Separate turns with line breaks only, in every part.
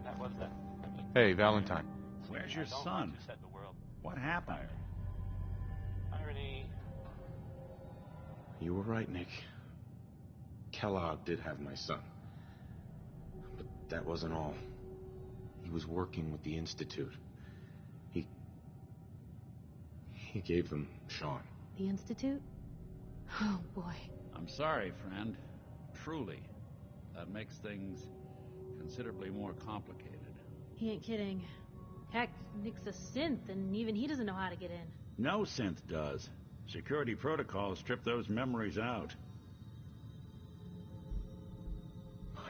That was that.
Hey, Valentine.
Where's your son? What happened?
Irony.
You were right, Nick. Kellogg did have my son. But that wasn't all. He was working with the Institute. He gave them Sean.
The Institute? Oh, boy.
I'm sorry, friend. Truly. That makes things considerably more complicated.
He ain't kidding. Heck, Nick's a synth, and even he doesn't know how to get in.
No synth does. Security protocols strip those memories out.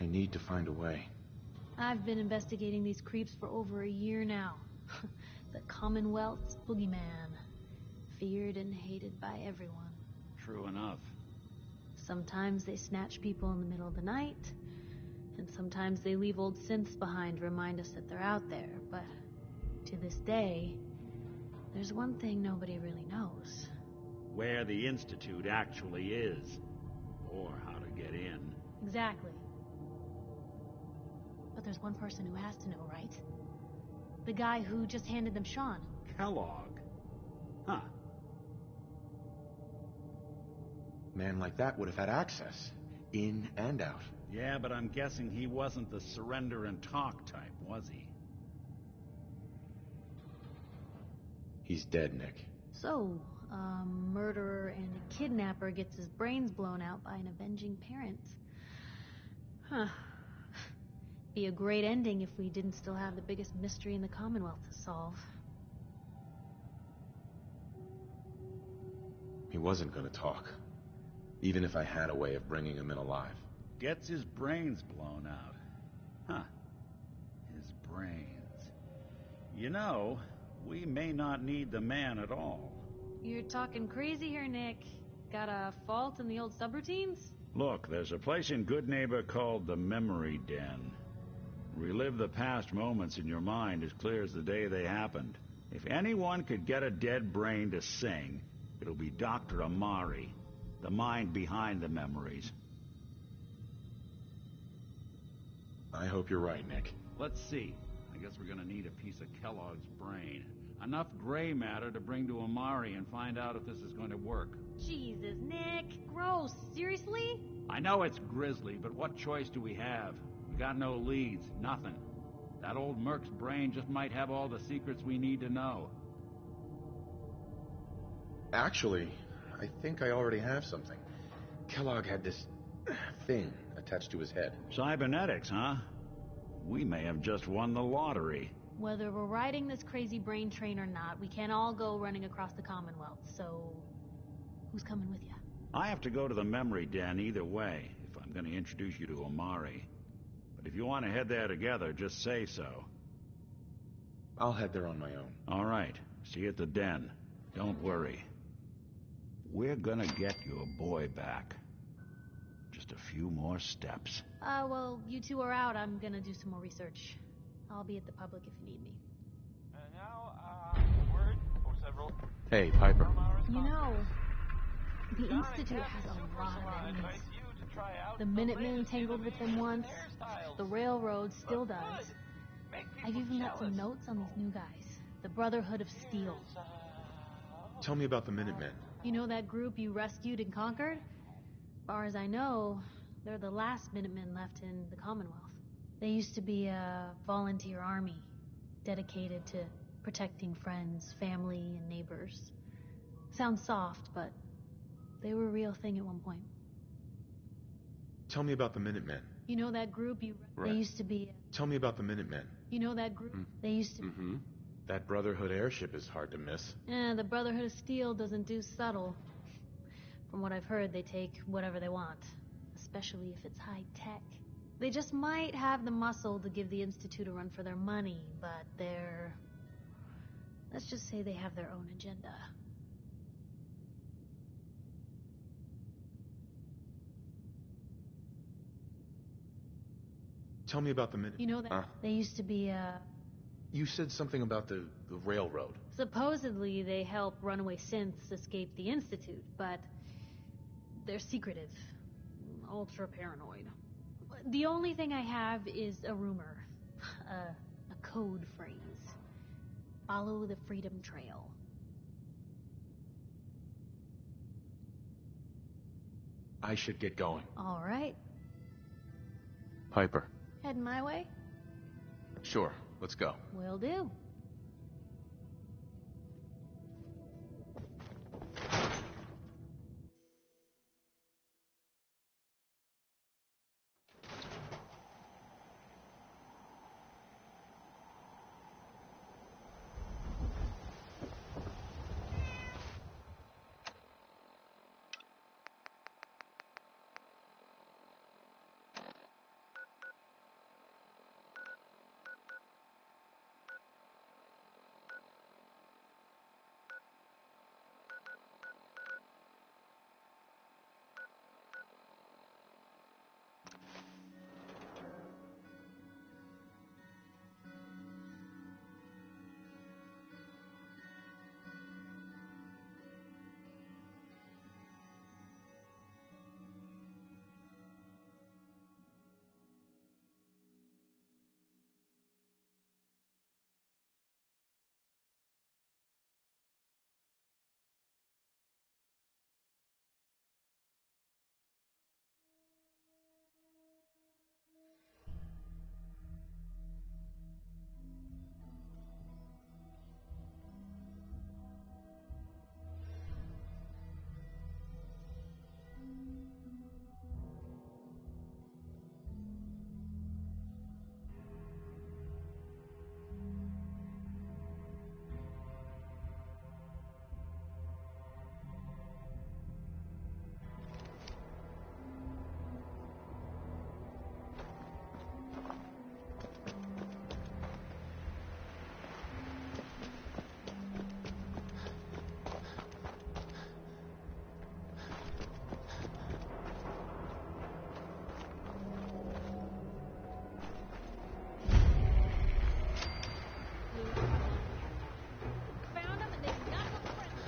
I need to find a way.
I've been investigating these creeps for over a year now. The Commonwealth's boogeyman. Feared and hated by everyone.
True enough.
Sometimes they snatch people in the middle of the night, and sometimes they leave old synths behind to remind us that they're out there, but to this day, there's one thing nobody really knows.
Where the Institute actually is. Or how to get in.
Exactly. But there's one person who has to know, right? The guy who just handed them Sean.
Kellogg. Huh.
Man like that would have had access. In and out.
Yeah, but I'm guessing he wasn't the surrender and talk type, was he?
He's dead, Nick.
So, a murderer and a kidnapper gets his brains blown out by an avenging parent. Huh. Be a great ending if we didn't still have the biggest mystery in the Commonwealth to solve.
He wasn't gonna talk. Even if I had a way of bringing him in alive.
Gets his brains blown out. Huh. His brains. You know, we may not need the man at all.
You're talking crazy here, Nick. Got a fault in the old subroutines?
Look, there's a place in Goodneighbor called the Memory Den. Relive the past moments in your mind as clear as the day they happened. If anyone could get a dead brain to sing, it'll be Dr. Amari, the mind behind the memories.
I hope you're right, Nick.
Let's see. I guess we're gonna need a piece of Kellogg's brain. Enough gray matter to bring to Amari and find out if this is going to work.
Jesus, Nick. Gross. Seriously?
I know it's grisly, but what choice do we have? We got no leads, nothing. That old Merc's brain just might have all the secrets we need to know.
Actually, I think I already have something. Kellogg had this thing attached to his head.
Cybernetics, huh? We may have just won the lottery.
Whether we're riding this crazy brain train or not, we can't all go running across the Commonwealth, so... who's coming with you?
I have to go to the Memory Den either way, if I'm going to introduce you to Amari. But if you want to head there together, just say so.
I'll head there on my own.
All right. See you at the Den. Don't worry. We're gonna get your boy back. Just a few more steps.
Well, you two are out. I'm gonna do some more research. I'll be at the public if you need me.
And now, word for several.
Hey, Piper.
You know, the Institute has a lot of enemies. The Minutemen tangled with them once. The Railroad still does. I've even got some notes on these new guys. The Brotherhood of Steel.
Tell me about the Minutemen.
You know that group you rescued and conquered? Far as I know, they're the last Minutemen left in the Commonwealth. They used to be a volunteer army, dedicated to protecting friends, family, and neighbors. Sounds soft, but they were a real thing at one point.
Tell me about the Minutemen.
You know that group you...
Right.
They used to be...
Tell me about the Minutemen.
You know that group... They used to...
Mm-hmm. That Brotherhood airship is hard to miss.
The Brotherhood of Steel doesn't do subtle. From what I've heard, they take whatever they want. Especially if it's high-tech. They just might have the muscle to give the Institute a run for their money, but they're... let's just say they have their own agenda.
Tell me about the Minutemen.
You know that they used to be,
You said something about the railroad.
Supposedly, they help runaway synths escape the Institute, but they're secretive. Ultra paranoid. The only thing I have is a rumor. a code phrase. Follow the freedom trail.
I should get going.
All right.
Piper.
Heading my way?
Sure, let's go.
Will do. Found him and they not look friendly.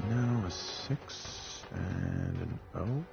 Now a 6 and an O.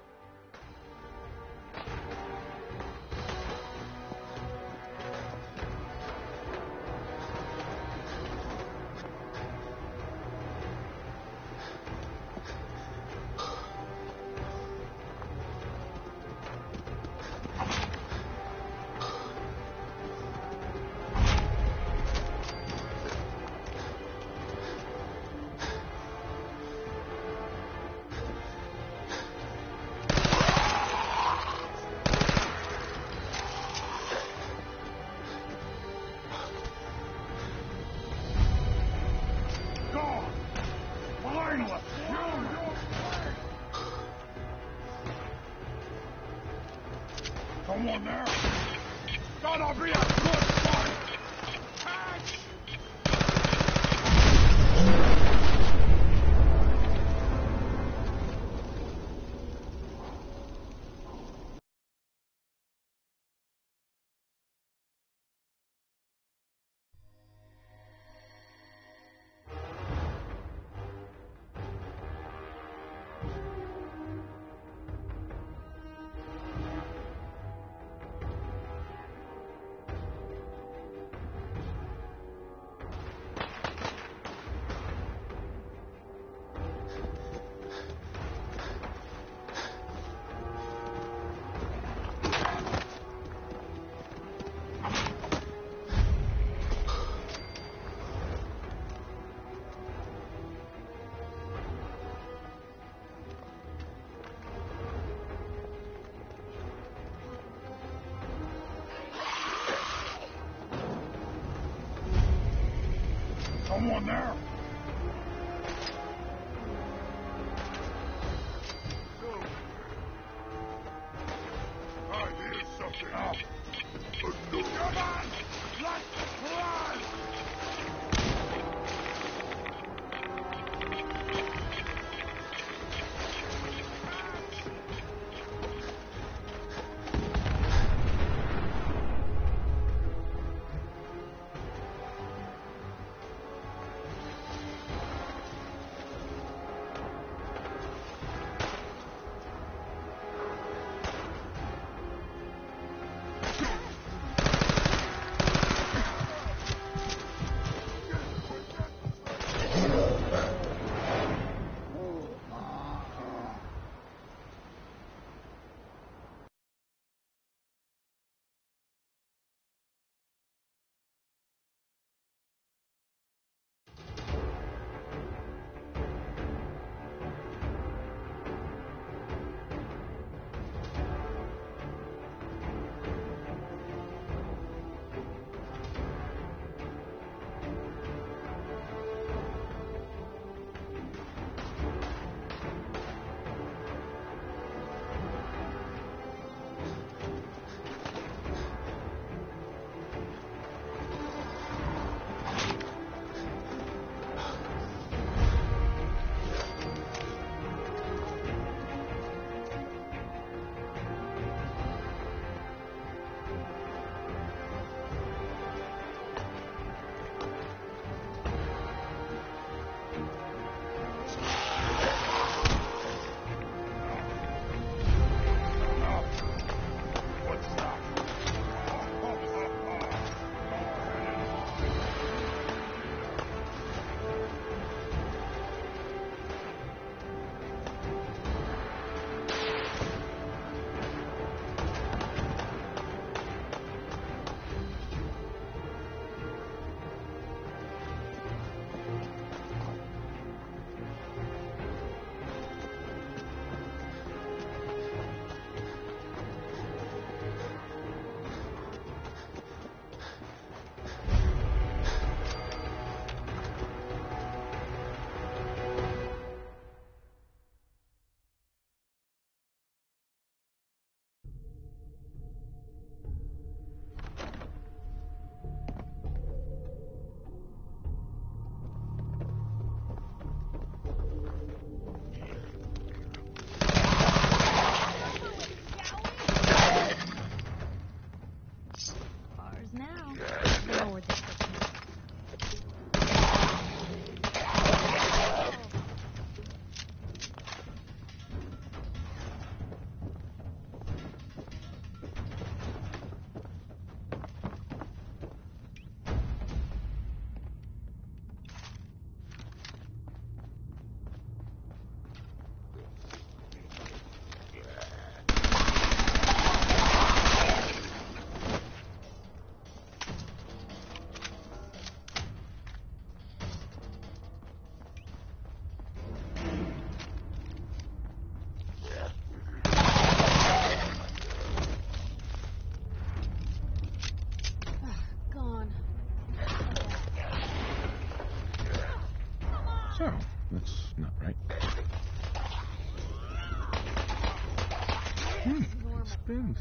Someone there? Gotta be a good fight! Catch! Someone there? I hear something. Come on! Let's run!
So, that's not right. It spins.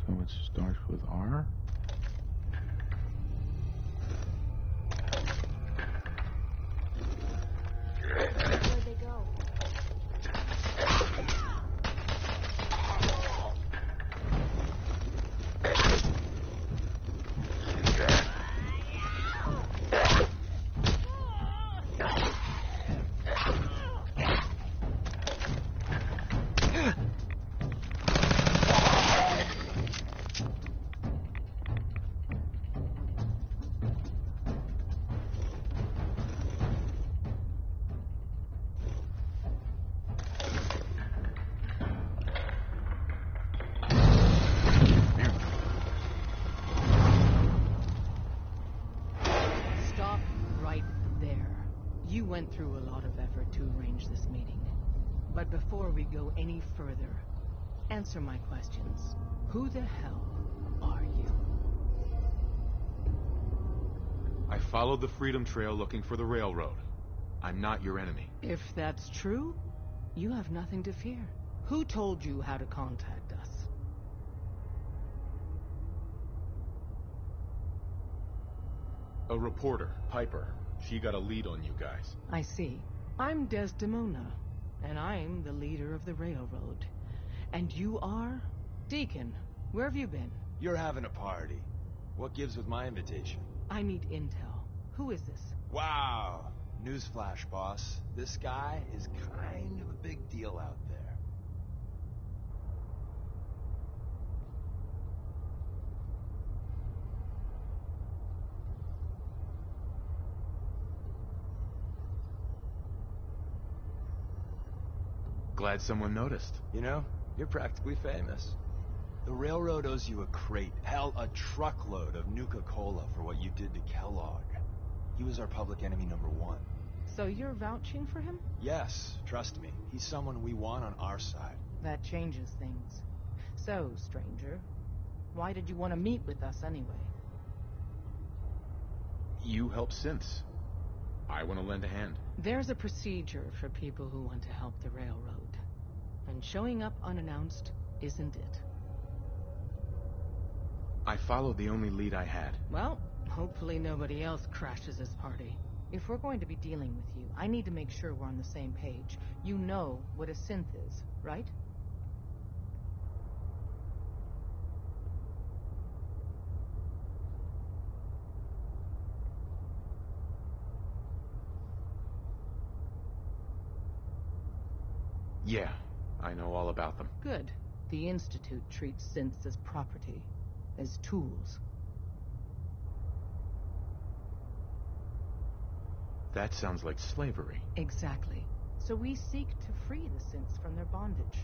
So it starts with R.
Where'd they go?
You went through a lot of effort to arrange this meeting. But before we go any further, Answer my questions. Who the hell are you?
I followed the Freedom Trail looking for the railroad. I'm not your enemy.
If that's true, you have nothing to fear. Who told you how to contact us?
A reporter, Piper. She got a lead on you guys.
I see. I'm Desdemona, and I'm the leader of the railroad. And you are? Deacon, where have you been?
You're having a party. What gives with my invitation?
I need intel. Who is this?
Wow. Newsflash, boss. This guy is kind of a big deal out there.
Glad someone noticed.
You know, you're practically famous. The railroad owes you a crate, hell, a truckload of Nuka-Cola for what you did to Kellogg. He was our public enemy #1.
So you're vouching for him?
Yes, trust me. He's someone we want on our side.
That changes things. So, stranger, why did you want to meet with us anyway?
You help synths. I want to lend a hand.
There's a procedure for people who want to help the railroad. And showing up unannounced isn't it.
I followed the only lead I had.
Well, hopefully nobody else crashes this party. If we're going to be dealing with you, I need to make sure we're on the same page. You know what a synth is, right?
Yeah, I know all about them.
Good. The Institute treats synths as property, as tools.
That sounds like slavery.
Exactly. So we seek to free the synths from their bondage.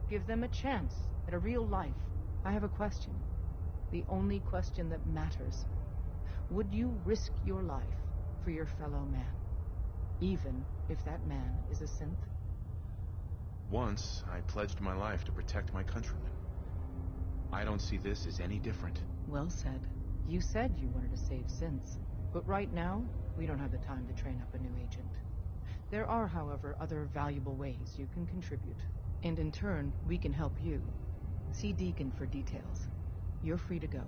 Give them a chance at a real life. I have a question. The only question that matters. Would you risk your life for your fellow man? Even if that man is a synth?
Once, I pledged my life to protect my countrymen. I don't see this as any different.
Well said. You said you wanted to save synths. But right now, we don't have the time to train up a new agent. There are, however, other valuable ways you can contribute. And in turn, we can help you. See Deacon for details. You're free to go.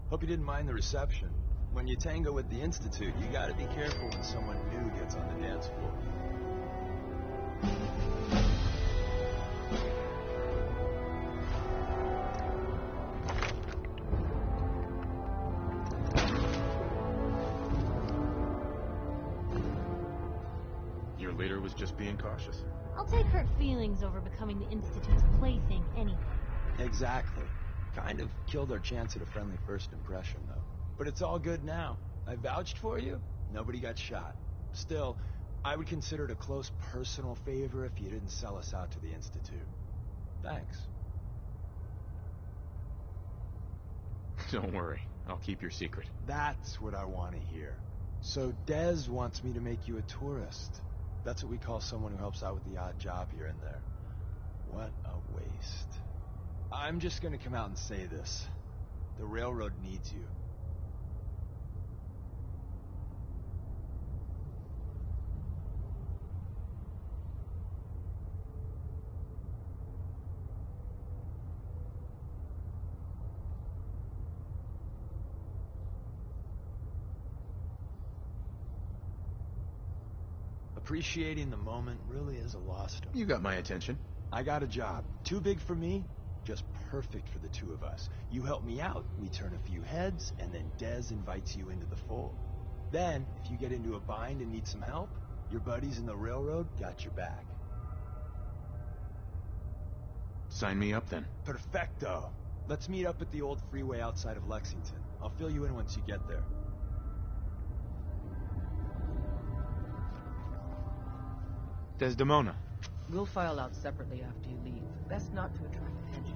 Hope you didn't mind the reception. When you tango with the Institute, you gotta be careful when someone new gets on the dance floor.
Your leader was just being cautious.
I'll take hurt feelings over becoming the Institute's plaything anyway.
Exactly. Kind of killed our chance at a friendly first impression, though. But it's all good now. I vouched for you. Nobody got shot. Still, I would consider it a close personal favor if you didn't sell us out to the Institute. Thanks.
Don't worry, I'll keep your secret.
That's what I want to hear. So Dez wants me to make you a tourist. That's what we call someone who helps out with the odd job here and there. What a waste. I'm just gonna come out and say this. The railroad needs you. Appreciating the moment really is a lost art.
You got my attention.
I got a job. Too big for me, just perfect for the two of us. You help me out, we turn a few heads, and then Dez invites you into the fold. Then, if you get into a bind and need some help, your buddies in the railroad got your back.
Sign me up then.
Perfecto. Let's meet up at the old freeway outside of Lexington. I'll fill you in once you get there.
Desdemona.
We'll file out separately after you leave. Best not to attract attention.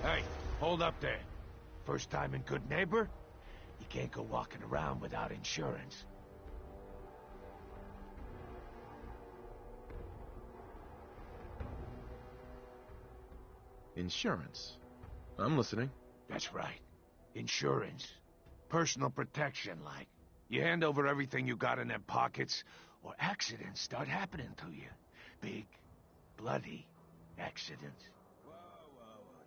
Hey, hold up there. First time in Good Neighbor? You can't go walking around without insurance.
Insurance. I'm listening.
That's right. Insurance. Personal protection, like. You hand over everything you got in them pockets, or accidents start happening to you. Big, bloody accidents.
Whoa,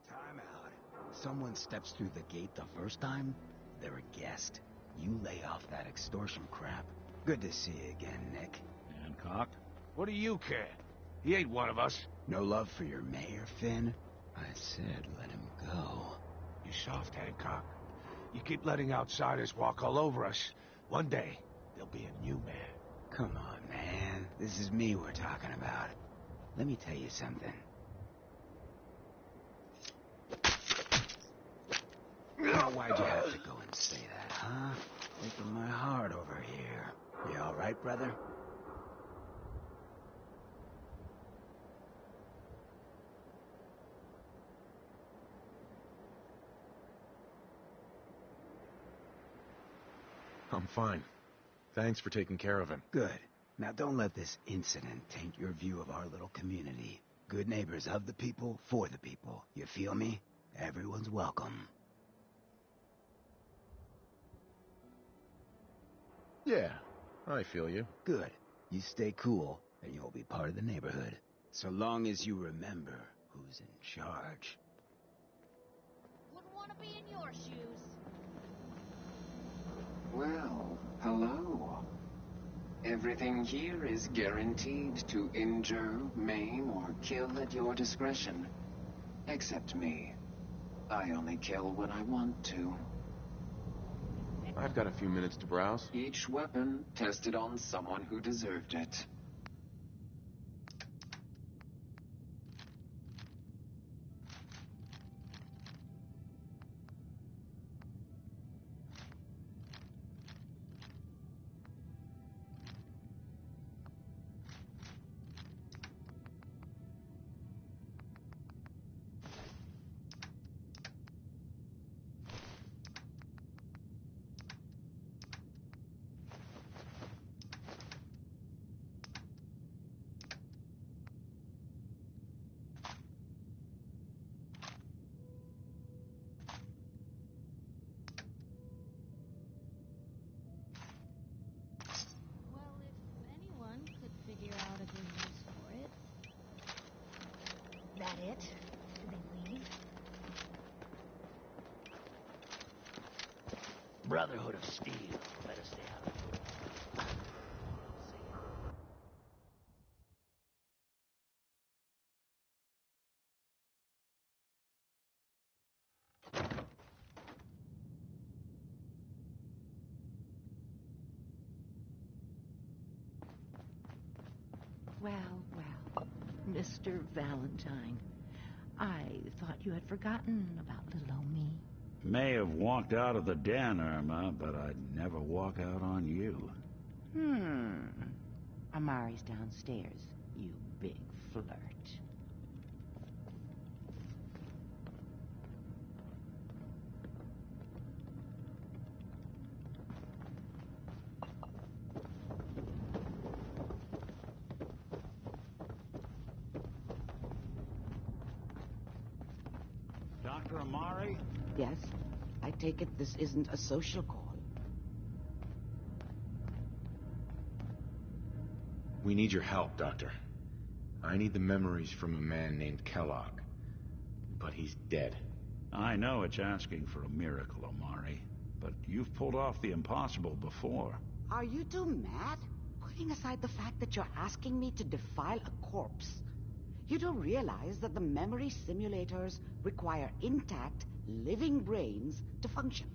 time out. Someone steps through the gate the first time, they're a guest. You lay off that extortion crap. Good to see you again, Nick.
Hancock?
What do you care? He ain't one of us.
No love for your mayor, Finn? I said let him go.
You soft, Hancock. You keep letting outsiders walk all over us. One day, there'll be a new man.
Come on, man. This is me we're talking about. Let me tell you something. Now, why'd you have to go and say that, huh? Breaking my heart over here. You all right, brother?
I'm fine. Thanks for taking care of him.
Good. Now, don't let this incident taint your view of our little community. Good neighbors of the people, for the people. You feel me? Everyone's welcome.
Yeah, I feel you.
Good. You stay cool, and you'll be part of the neighborhood. So long as you remember who's in charge.
Wouldn't want to be in your shoes.
Well, hello. Everything here is guaranteed to injure, maim, or kill at your discretion. Except me. I only kill when I want to.
I've got a few minutes to browse.
Each weapon tested on someone who deserved it.
Well, if anyone could figure out a good use for it. That it? Did they leave?
Brotherhood of Steel. Better stay out of it.
Well, Mr. Valentine, I thought you had forgotten about little old me.
May have walked out of the den, Irma, but I'd never walk out on you.
Amari's downstairs, you big flirt.
Dr. Amari?
Yes? I take it this isn't a social call.
We need your help, Doctor. I need the memories from a man named Kellogg. But he's dead.
I know it's asking for a miracle, Amari, but you've pulled off the impossible before.
Are you two mad? Putting aside the fact that you're asking me to defile a corpse, you don't realize that the memory simulators require intact, living brains to function.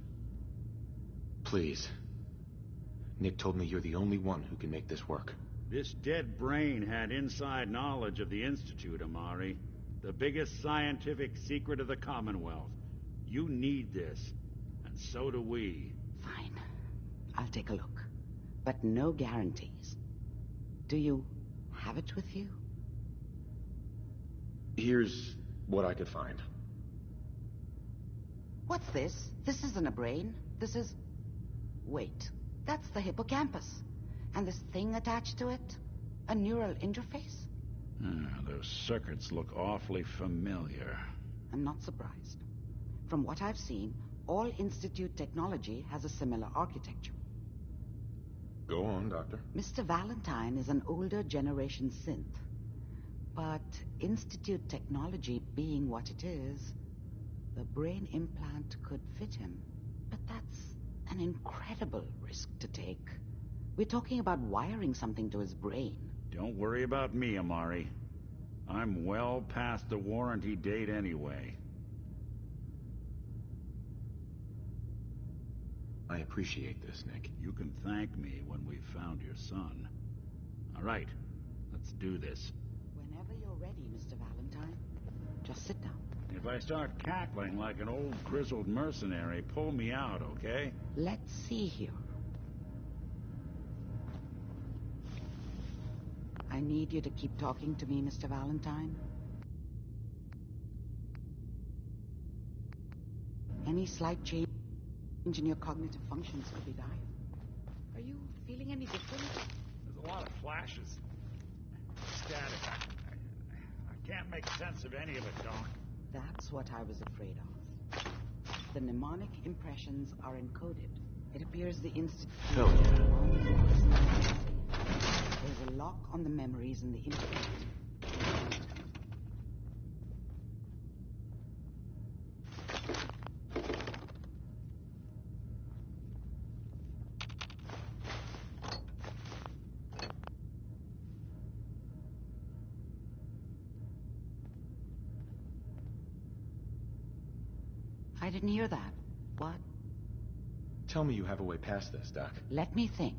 Please. Nick told me you're the only one who can make this work.
This dead brain had inside knowledge of the Institute, Amari. The biggest scientific secret of the Commonwealth. You need this, and so do we.
Fine. I'll take a look. But no guarantees. Do you have it with you?
Here's what I could find.
What's this? This isn't a brain. This is... Wait. That's the hippocampus. And this thing attached to it? A neural interface?
Those circuits look awfully familiar.
I'm not surprised. From what I've seen, all Institute technology has a similar architecture.
Go on, Doctor.
Mr. Valentine is an older generation synth. But Institute technology being what it is, the brain implant could fit him. But that's an incredible risk to take. We're talking about wiring something to his brain.
Don't worry about me, Amari. I'm well past the warranty date anyway.
I appreciate this, Nick.
You can thank me when we've found your son. All right, let's do this.
Whenever you're ready, Mr. Valentine. Just sit down.
If I start cackling like an old grizzled mercenary, pull me out, okay?
Let's see here. I need you to keep talking to me, Mr. Valentine. Any slight change in your cognitive functions could be dire. Are you feeling any different?
There's a lot of flashes. Static. I can't make sense of any of it, Doc.
That's what I was afraid of. The mnemonic impressions are encoded. It appears the Institute...
Hell yeah.
There's a lock on the memories in the implant. I didn't hear that. What?
Tell me you have a way past this, Doc.
Let me think.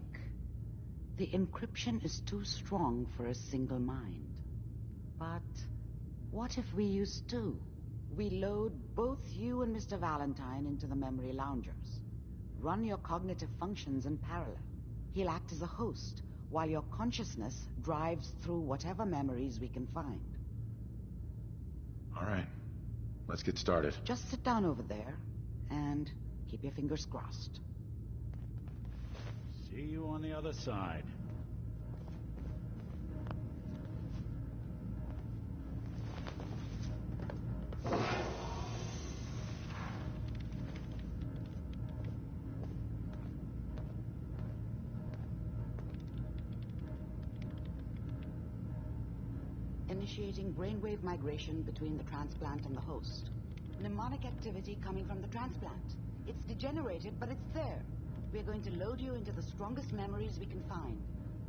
The encryption is too strong for a single mind. But what if we use two? We load both you and Mr. Valentine into the memory loungers. Run your cognitive functions in parallel. He'll act as a host, while your consciousness drives through whatever memories we can find.
All right. Let's get started.
Just sit down over there and keep your fingers crossed.
See you on the other side.
Initiating brainwave migration between the transplant and the host. Mnemonic activity coming from the transplant. It's degenerated, but it's there. We're going to load you into the strongest memories we can find.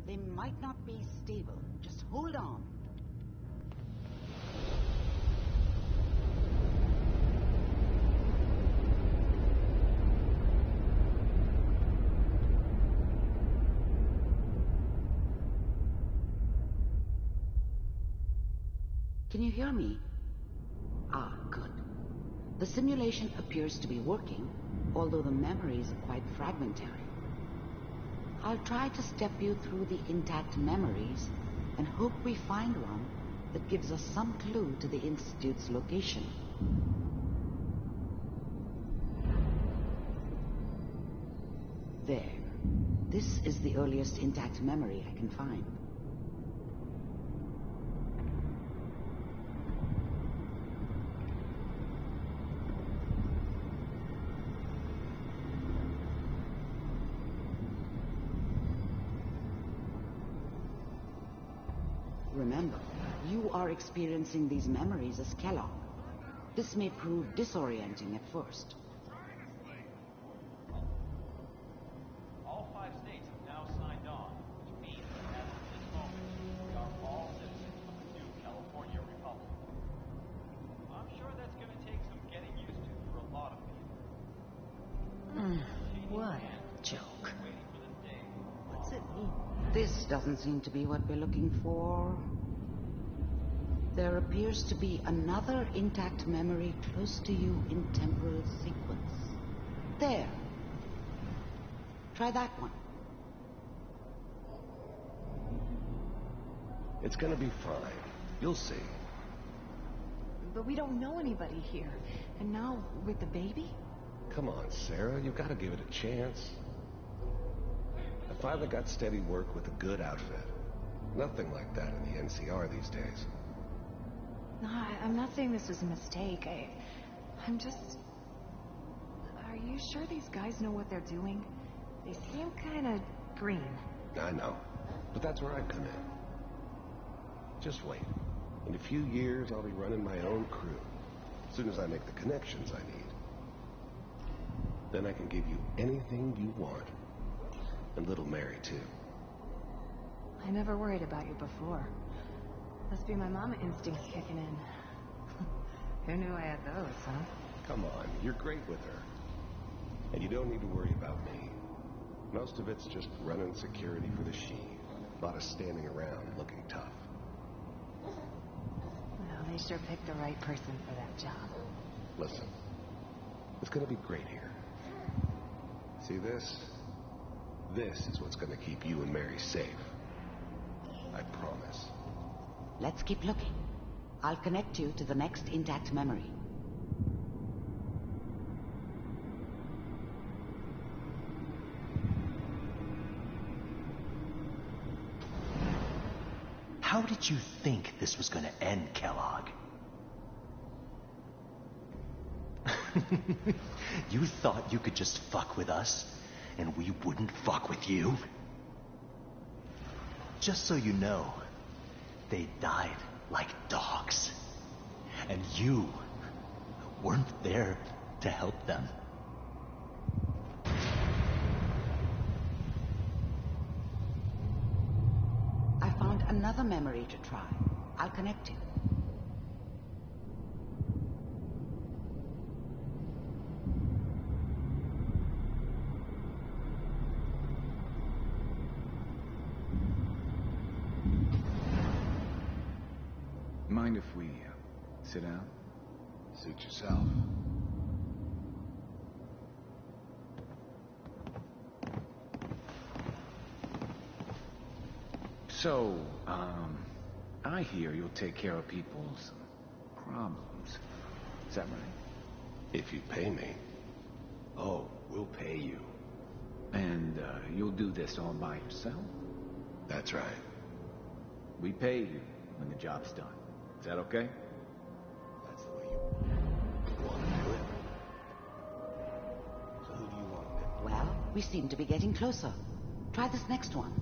They might not be stable. Just hold on. Can you hear me? Ah, good. The simulation appears to be working, although the memories are quite fragmentary. I'll try to step you through the intact memories and hope we find one that gives us some clue to the Institute's location. There. This is the earliest intact memory I can find. Remember, you are experiencing these memories as Kellogg. This may prove disorienting at first.
All 5 states have now signed on, which means that as of this moment, we are all citizens of the new California Republic. I'm sure that's going to take some getting used to for a lot of people.
What a joke. What's it mean? This doesn't seem to be what we're looking for. There appears to be another intact memory close to you in temporal sequence. There. Try that one.
It's gonna be fine. You'll see.
But we don't know anybody here. And now, with the baby?
Come on, Sarah. You've got to give it a chance. I finally got steady work with a good outfit. Nothing like that in the NCR these days.
No, I'm not saying this was a mistake. I'm just... Are you sure these guys know what they're doing? They seem kind of green.
I know. But that's where I come in. Just wait. In a few years, I'll be running my own crew. As soon as I make the connections I need. Then I can give you anything you want. And little Mary, too.
I never worried about you before. Must be my mama instincts kicking in. Who knew I had those, huh?
Come on, you're great with her. And you don't need to worry about me. Most of it's just running security for the Sheev. A lot of standing around looking tough.
Well, they sure picked the right person for that job.
Listen, it's gonna be great here. See this? This is what's gonna keep you and Mary safe. I promise.
Let's keep looking. I'll connect you to the next intact memory.
How did you think this was gonna end, Kellogg? You thought you could just fuck with us, and we wouldn't fuck with you? Just so you know, they died like dogs. And you weren't there to help them.
I found another memory to try. I'll connect you.
Mind if we sit down?
Suit yourself.
So, I hear you'll take care of people's problems. Is that right?
If you pay me.
Oh, we'll pay you. And, you'll do this all by yourself?
That's right.
We pay you when the job's done. Is that okay?
That's the way you want to do it. So who do you want, then?
Well, we seem to be getting closer. Try this next one.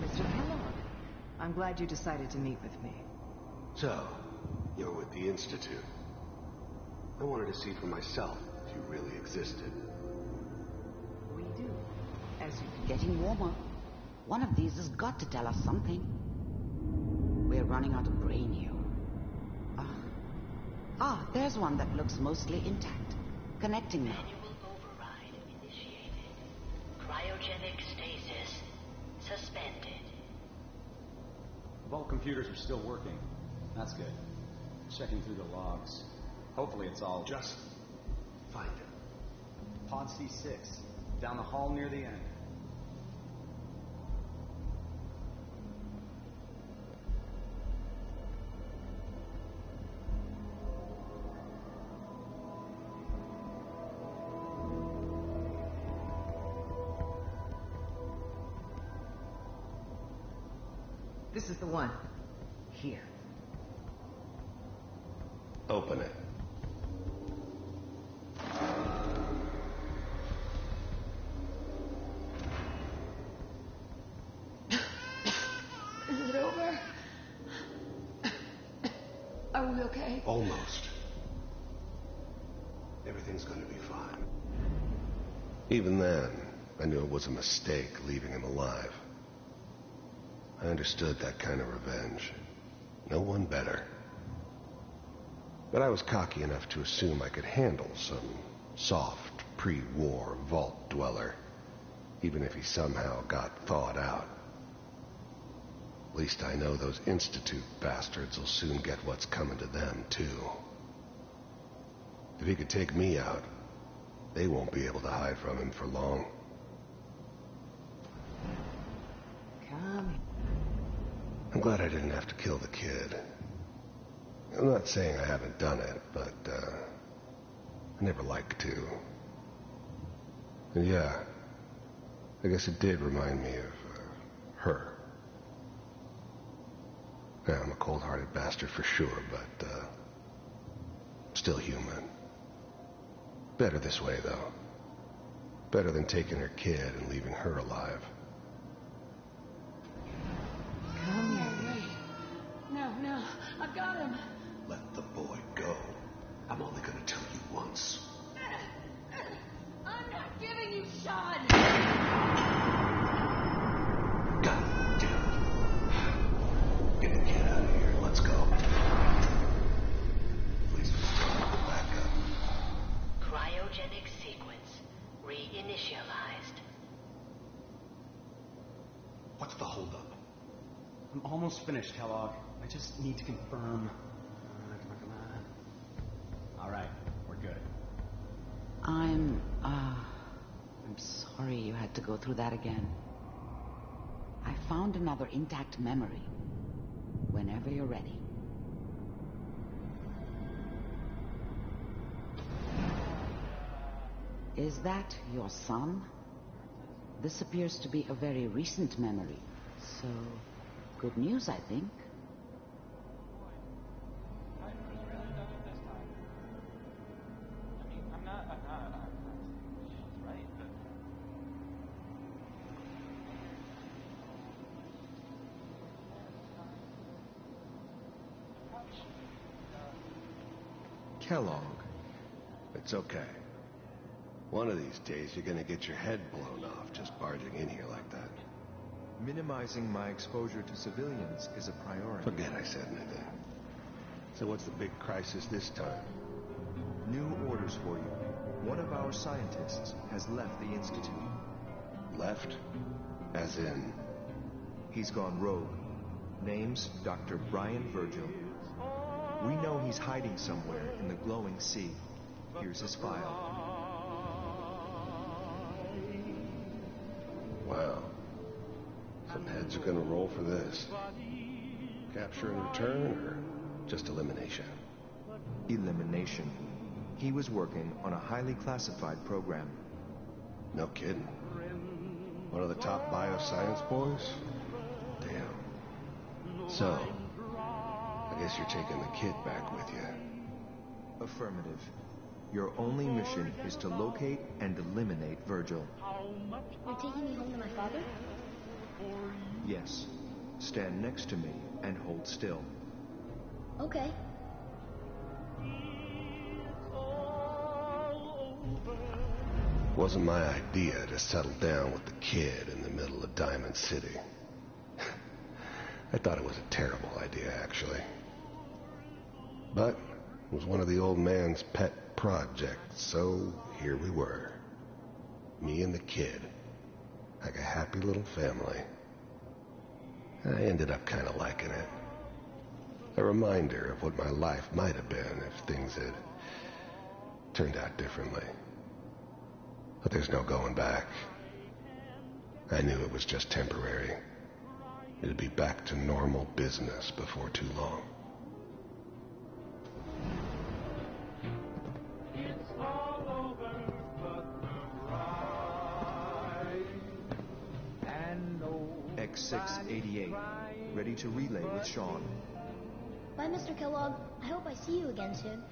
Mr. Kellogg, I'm glad you decided to meet with me.
So, you're with the Institute. I wanted to see for myself if you really existed.
We do. As you
Getting warmer. One of these has got to tell us something. We're running out of brain here. There's one that looks mostly intact. Connecting now.
Manual override initiated. Cryogenic stasis suspended.
Vault computers are still working. That's good. Checking through the logs. Hopefully it's all...
Just find it.
Pod C6. Down the hall near the end.
This is the one. Here.
Open it.
Is it over? Are we okay?
Almost. Everything's going to be fine. Even then, I knew it was a mistake leaving him alive. I understood that kind of revenge. No one better. But I was cocky enough to assume I could handle some soft, pre-war vault dweller, even if he somehow got thawed out. At least I know those Institute bastards will soon get what's coming to them, too. If he could take me out, they won't be able to hide from him for long.
Come.
I'm glad I didn't have to kill the kid. I'm not saying I haven't done it, but, I never liked to. And yeah, I guess it did remind me of, her. Yeah, I'm a cold-hearted bastard for sure, but, still human. Better this way, though. Better than taking her kid and leaving her alive.
Come here.
No, I've got him.
Let the boy go. I'm only gonna tell you once.
I'm not giving you Sean.
God damn it. Get the kid out of here. Let's go. Please go back up.
Cryogenic sequence reinitialized.
What's the holdup? I'm almost finished, Kellogg. I just need to confirm. Come on. All right, we're good.
I'm sorry you had to go through that again. I found another intact memory. Whenever you're ready. Is that your son? This appears to be a very recent memory. So, good news, I think.
Kellogg. It's okay. One of these days, you're gonna get your head blown off just barging in here like that.
Minimizing my exposure to civilians is a priority.
Forget I said anything. So what's the big crisis this time?
New orders for you. One of our scientists has left the Institute.
Left? As in?
He's gone rogue. Name's Dr. Brian Virgil. We know he's hiding somewhere in the glowing sea. Here's his file.
Wow. Some heads are gonna roll for this. Capture and return, or just elimination?
Elimination. He was working on a highly classified program.
No kidding. One of the top bioscience boys? Damn. So, I guess you're taking the kid back with you.
Affirmative. Your only mission is to locate and eliminate Virgil.
You're taking me home to my father?
Yes. Stand next to me and hold still.
Okay.
Wasn't my idea to settle down with the kid in the middle of Diamond City. I thought it was a terrible idea, actually. But it was one of the old man's pet projects, so here we were. Me and the kid. Like a happy little family. I ended up kind of liking it. A reminder of what my life might have been if things had turned out differently. But there's no going back. I knew it was just temporary. It'd be back to normal business before too long.
X688, ready to relay with Sean.
Bye, Mr. Kellogg. I hope I see you again soon.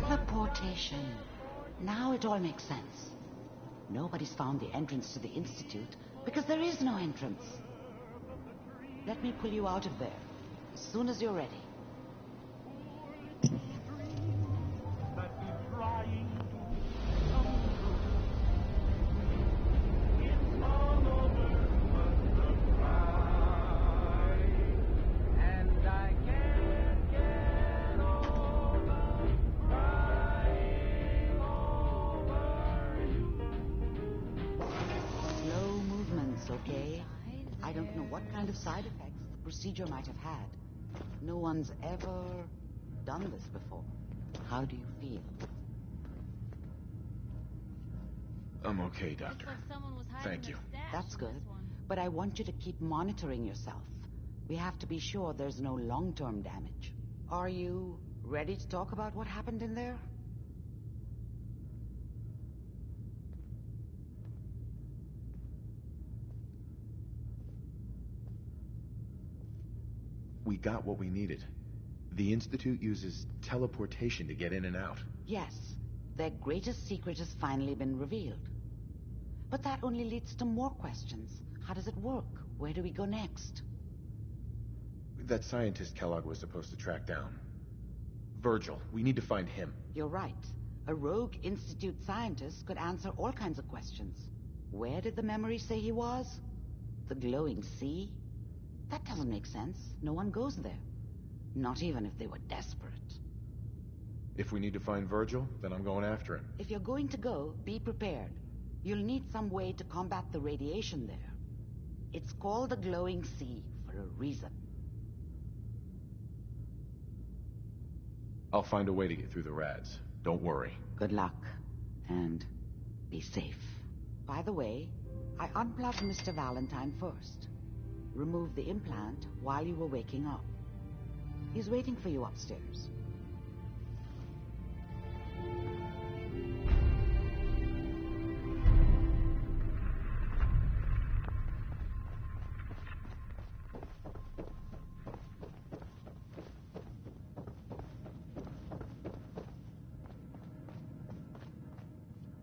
Teleportation. Now it all makes sense. Nobody's found the entrance to the Institute because there is no entrance. Let me pull you out of there as soon as you're ready. Okay? I don't know what kind of side effects the procedure might have had. No one's ever done this before. How do you feel?
I'm okay, Doctor. Thank you.
That's good. But I want you to keep monitoring yourself. We have to be sure there's no long-term damage. Are you ready to talk about what happened in there?
We got what we needed. The Institute uses teleportation to get in and out.
Yes, their greatest secret has finally been revealed. But that only leads to more questions. How does it work? Where do we go next?
That scientist Kellogg was supposed to track down. Virgil, we need to find him.
You're right. A rogue Institute scientist could answer all kinds of questions. Where did the memory say he was? The glowing sea? That doesn't make sense. No one goes there. Not even if they were desperate.
If we need to find Virgil, then I'm going after him.
If you're going to go, be prepared. You'll need some way to combat the radiation there. It's called the glowing sea for a reason.
I'll find a way to get through the rads. Don't worry.
Good luck. And be safe. By the way, I unplugged Mr. Valentine first. Removed the implant while you were waking up. He's waiting for you upstairs.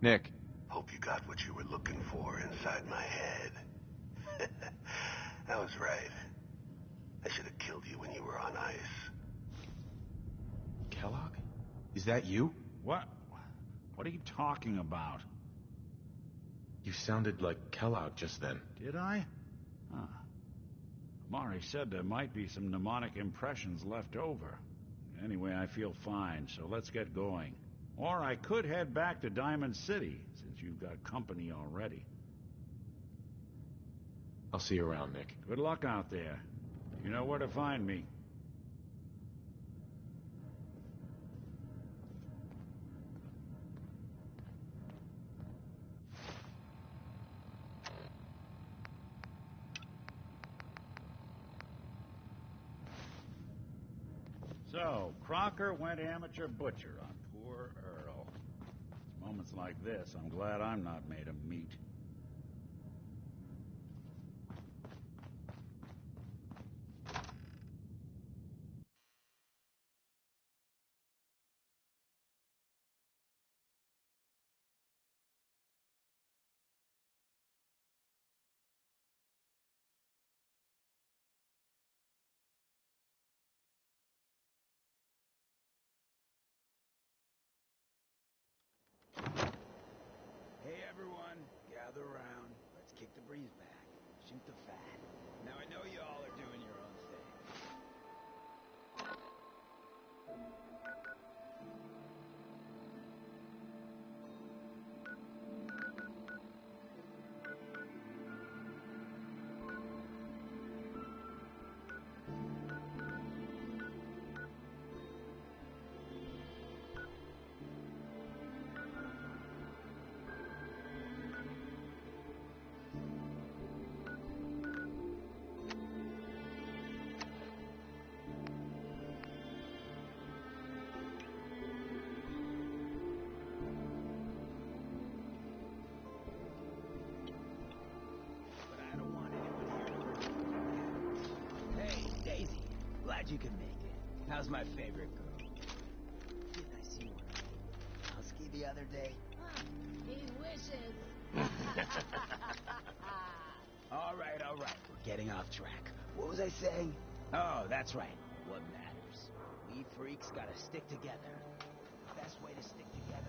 Nick.
Hope you got what you were looking for inside my head. I was right. I should have killed you when you were on ice.
Kellogg? Is that you?
What? What are you talking about?
You sounded like Kellogg just then.
Did I? Huh. Amari said there might be some mnemonic impressions left over. Anyway, I feel fine, so let's get going. Or I could head back to Diamond City, since you've got company already.
I'll see you around, Nick.
Good luck out there. You know where to find me. So, Crocker went amateur butcher on poor Earl. It's moments like this I'm glad I'm not made of meat.
Hey everyone, gather around. Let's kick the breeze back. Shoot the fat. Now I know you all are doing your own thing. Glad you could make it. How's my favorite girl? Didn't I see one husky the other day?
He wishes.
All right. We're getting off track. What was I saying? Oh, that's right. What matters? We freaks gotta stick together. The best way to stick together.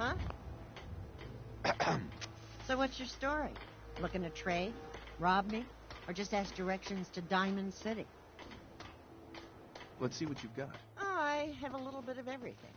Huh? So what's your story? Looking to trade? Rob me? Or just ask directions to Diamond City?
Let's see what you've got.
I have a little bit of everything.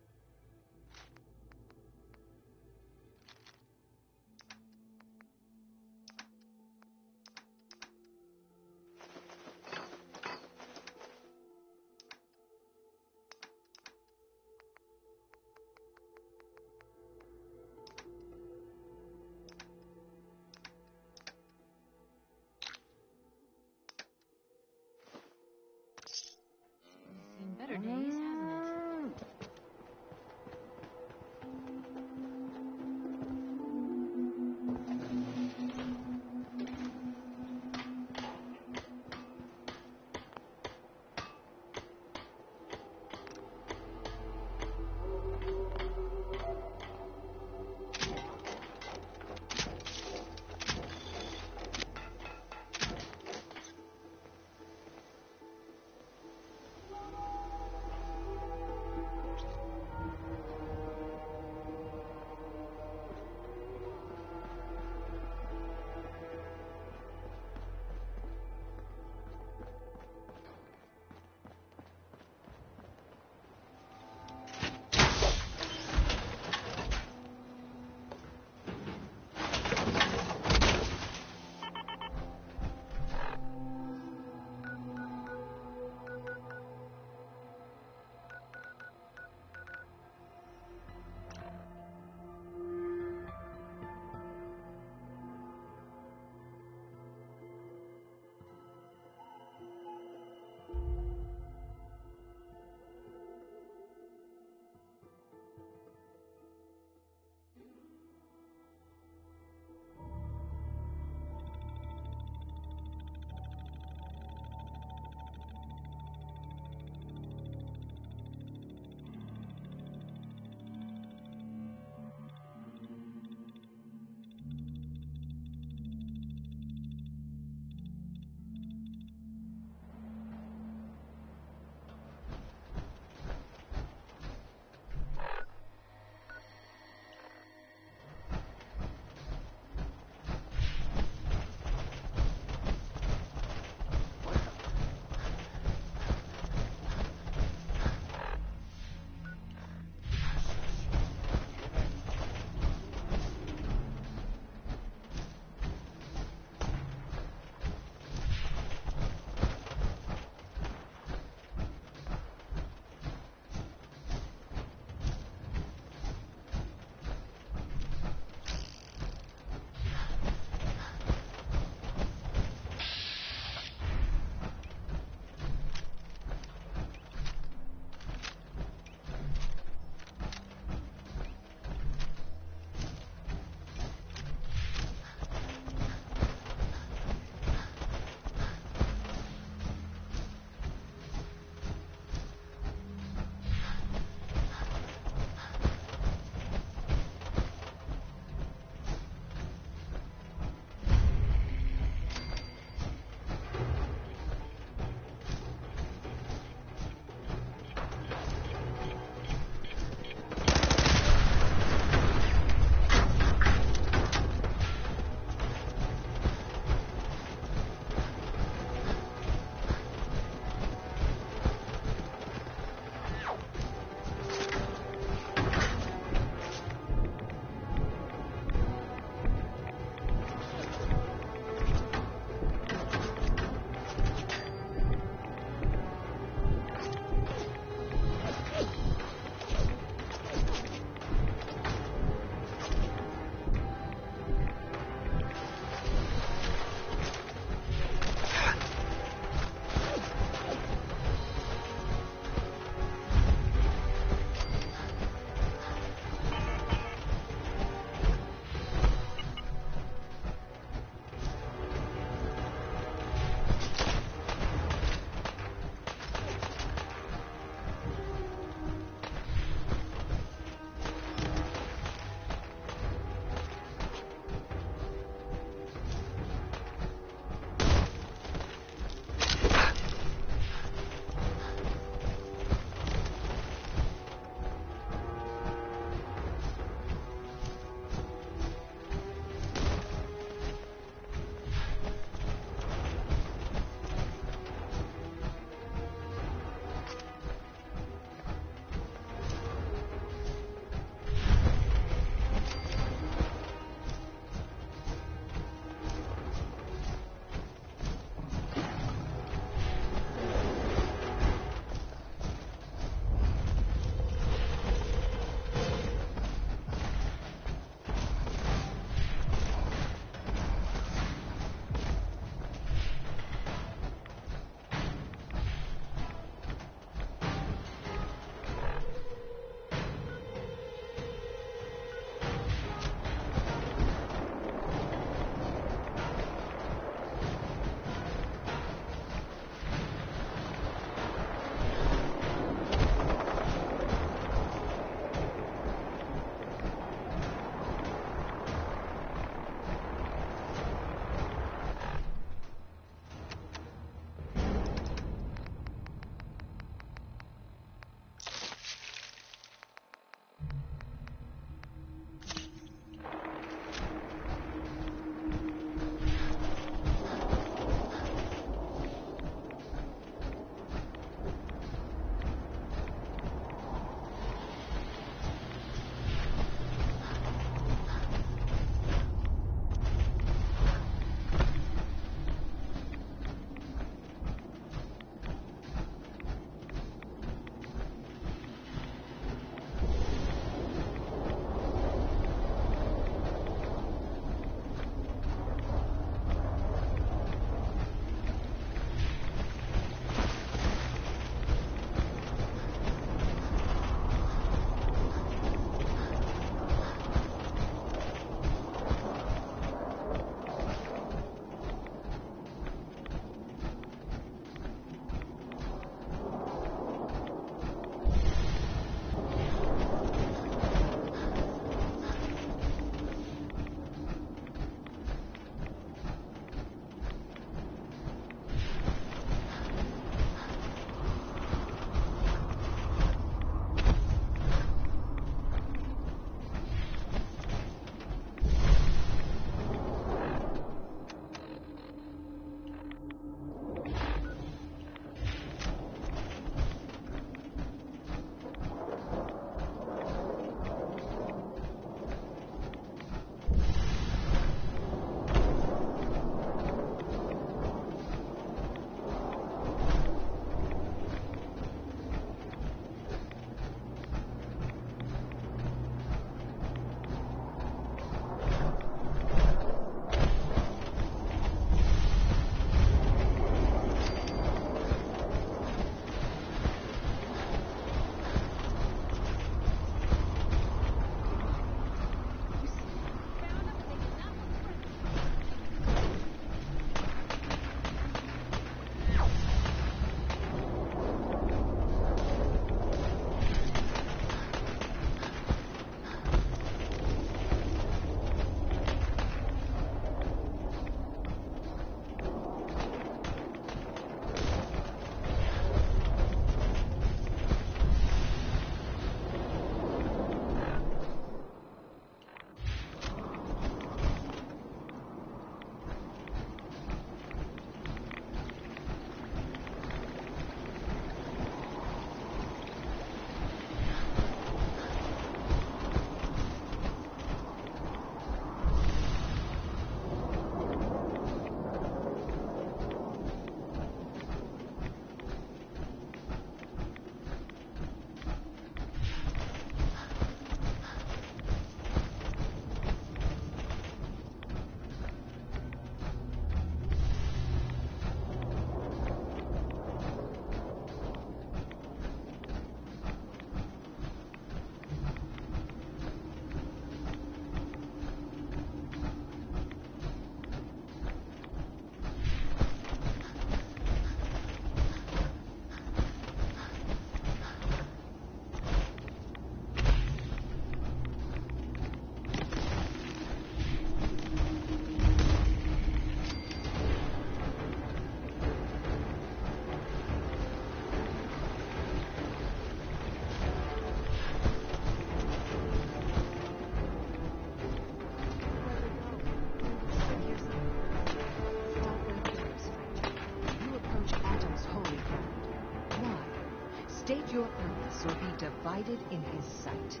State your purpose or be divided in his sight.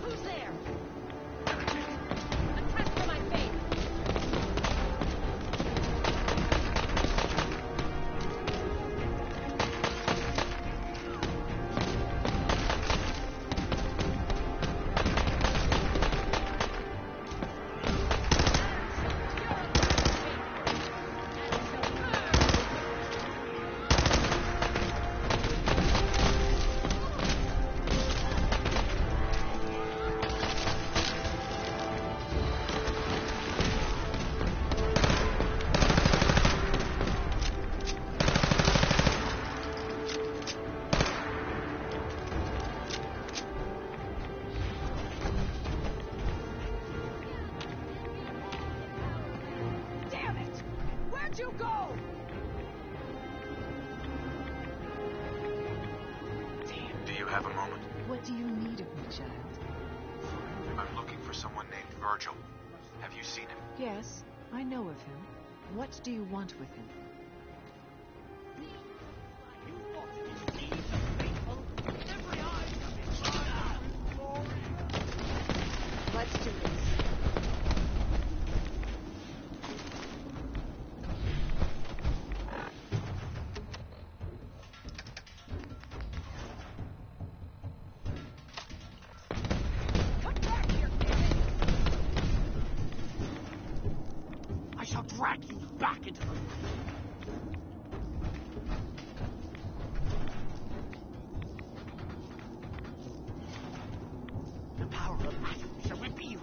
Who's there? A test for my faith.
What do you need of me, child?
I'm looking for someone named Virgil. Have you seen him?
Yes, I know of him. What do you want with him? Let's do this.
Drag you back into the... The power of Atom shall reveal.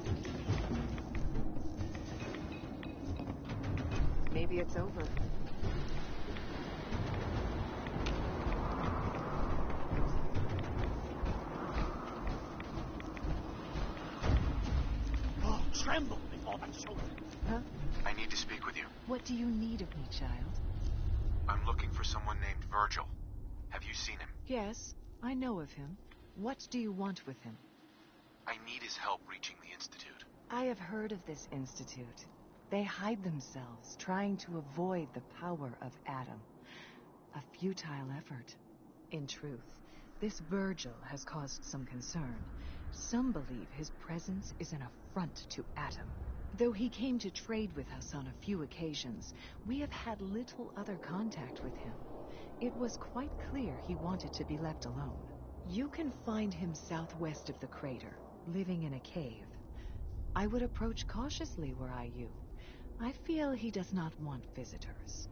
Maybe it's over.
Oh, tremble before the chosen.
Huh?
I need to speak with you.
What do you need of me, child?
I'm looking for someone named Virgil. Have you seen him?
Yes, I know of him. What do you want with him?
I need his help reaching the Institute.
I have heard of this institute. They hide themselves, trying to avoid the power of Atom. A futile effort. In truth, this Virgil has caused some concern. Some believe his presence is an affront to Atom. Though he came to trade with us on a few occasions, we have had little other contact with him. It was quite clear he wanted to be left alone. You can find him southwest of the crater, living in a cave. I would approach cautiously were I you. I feel he does not want visitors.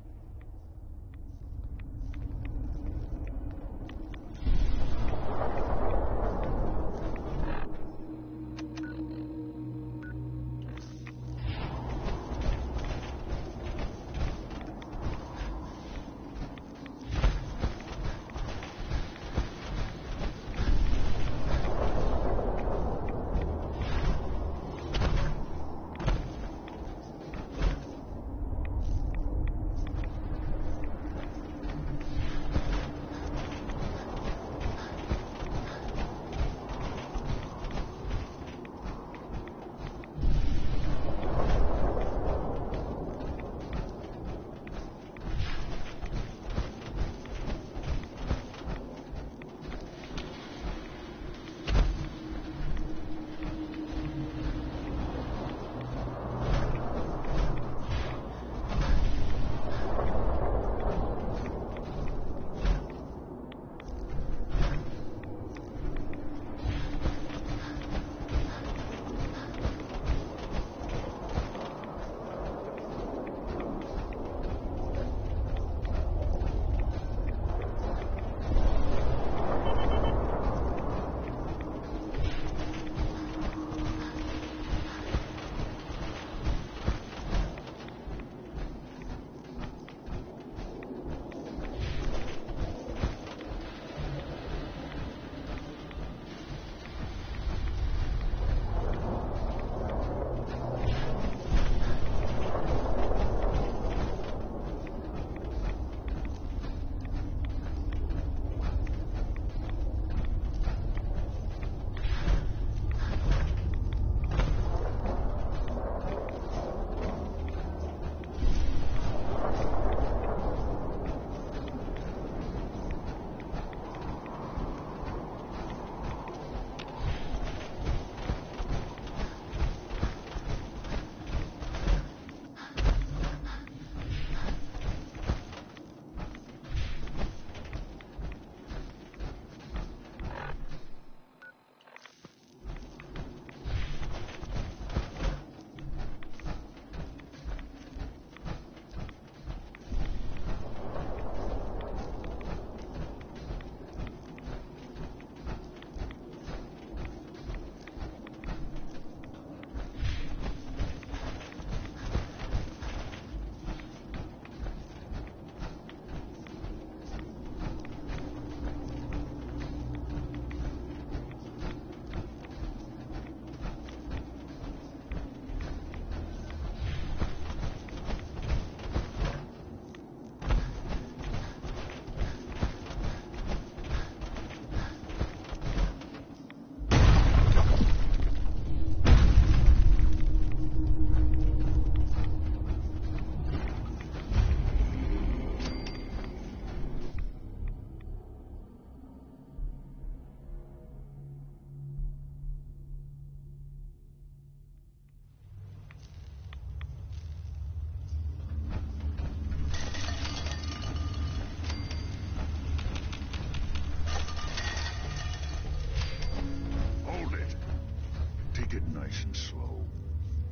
Nice and slow.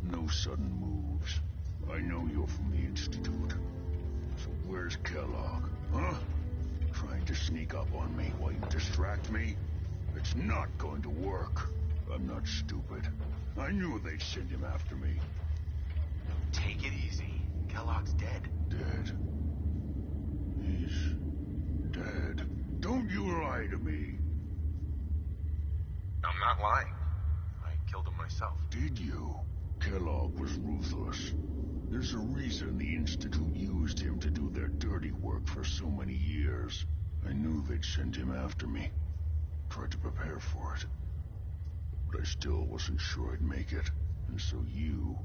No sudden moves. I know you're from the Institute. So where's Kellogg, huh? Trying to sneak up on me while you distract me? It's not going to work. I'm not stupid. I knew they'd send him after me.
Take it easy. Kellogg's dead.
Dead? He's dead. Don't you lie to me.
I'm not lying. I killed him myself.
Did you? Kellogg was ruthless. There's a reason the Institute used him to do their dirty work for so many years. I knew they'd send him after me. Tried to prepare for it. But I still wasn't sure I'd make it. And so you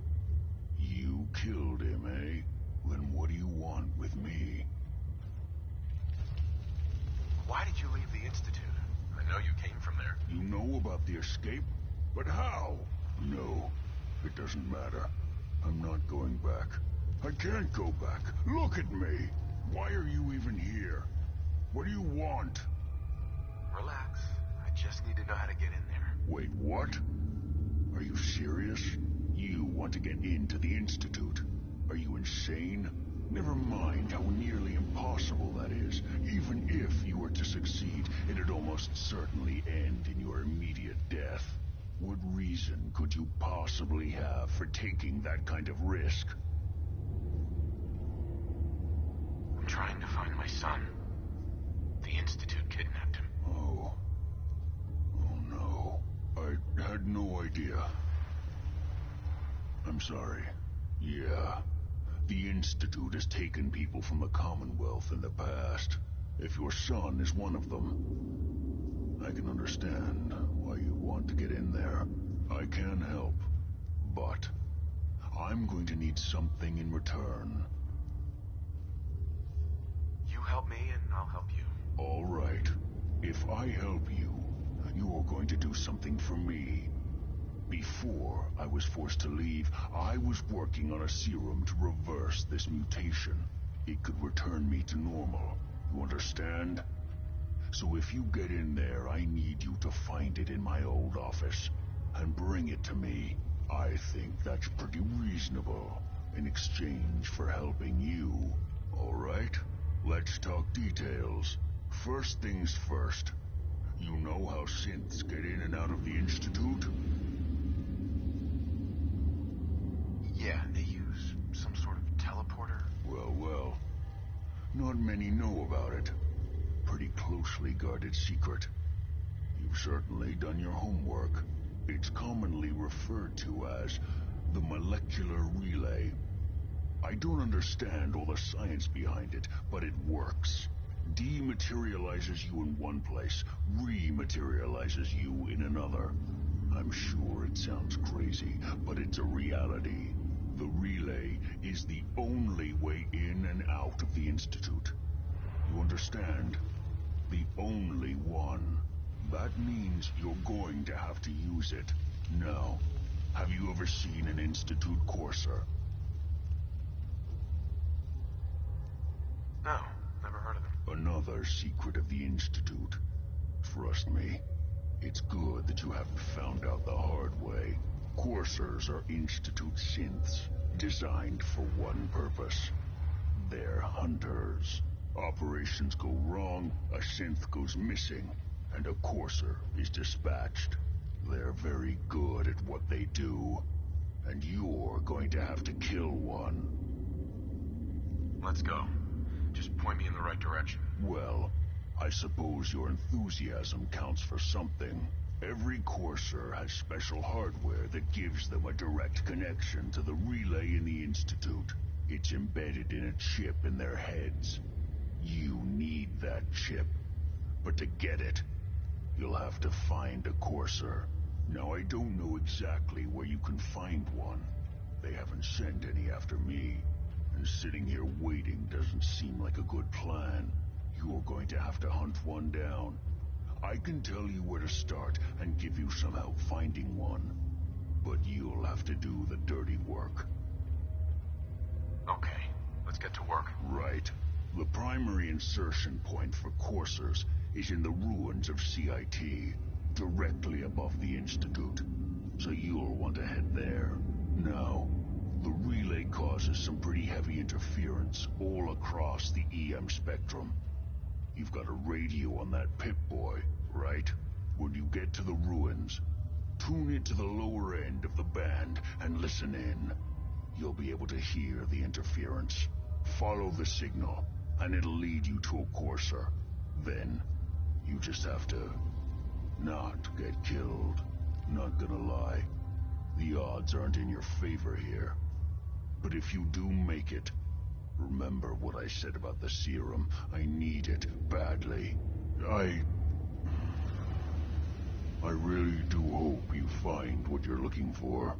killed him, eh? Then what do you want with me?
Why did you leave the Institute? I know you came from there.
You know about the escape? But how? No, it doesn't matter. I'm not going back. I can't go back. Look at me. Why are you even here? What do you want?
Relax. I just need to know how to get in there.
Wait, what? Are you serious? You want to get into the Institute? Are you insane? Never mind how nearly impossible that is. Even if you were to succeed, it'd almost certainly end in your immediate death. What reason could you possibly have for taking that kind of risk?
I'm trying to find my son. The Institute kidnapped him.
Oh. Oh no. I had no idea. I'm sorry. Yeah. The Institute has taken people from the Commonwealth in the past. If your son is one of them, I can understand why you want to get in there. I can help, but I'm going to need something in return.
You help me and I'll help you.
All right. If I help you, you're going to do something for me. Before I was forced to leave, I was working on a serum to reverse this mutation. It could return me to normal. You understand? So if you get in there, I need you to find it in my old office and bring it to me. I think that's pretty reasonable in exchange for helping you. All right? Let's talk details. First things first. You know how synths get in and out of the Institute?
Yeah, they use some sort of teleporter.
Well. Not many know about it. Pretty closely guarded secret. You've certainly done your homework. It's commonly referred to as the molecular relay. I don't understand all the science behind it, but it works. Dematerializes you in one place, rematerializes you in another. I'm sure it sounds crazy, but it's a reality. The relay is the only way in and out of the Institute. You understand? The only one. That means you're going to have to use it. Now, have you ever seen an Institute courser?
No, never heard of them.
Another secret of the Institute. Trust me, it's good that you haven't found out the hard way. Coursers are Institute synths, designed for one purpose. They're hunters. Operations go wrong, a synth goes missing, and a courser is dispatched. They're very good at what they do, and you're going to have to kill one.
Let's go. Just point me in the right direction.
Well, I suppose your enthusiasm counts for something. Every courser has special hardware that gives them a direct connection to the relay in the Institute. It's embedded in a chip in their heads. You need that chip. But to get it, you'll have to find a courser. Now, I don't know exactly where you can find one. They haven't sent any after me. And sitting here waiting doesn't seem like a good plan. You're going to have to hunt one down. I can tell you where to start and give you some help finding one. But you'll have to do the dirty work.
Okay, let's get to work.
Right. The primary insertion point for coursers is in the ruins of CIT, directly above the Institute. so you'll want to head there. Now, the relay causes some pretty heavy interference all across the EM spectrum. You've got a radio on that Pip-Boy, right? When you get to the ruins, tune into the lower end of the band and listen in. You'll be able to hear the interference. Follow the signal, and it'll lead you to a courser. Then, you just have to not get killed. Not gonna lie, the odds aren't in your favor here. But if you do make it, remember what I said about the serum. I need it badly. I really do hope you find what you're looking for.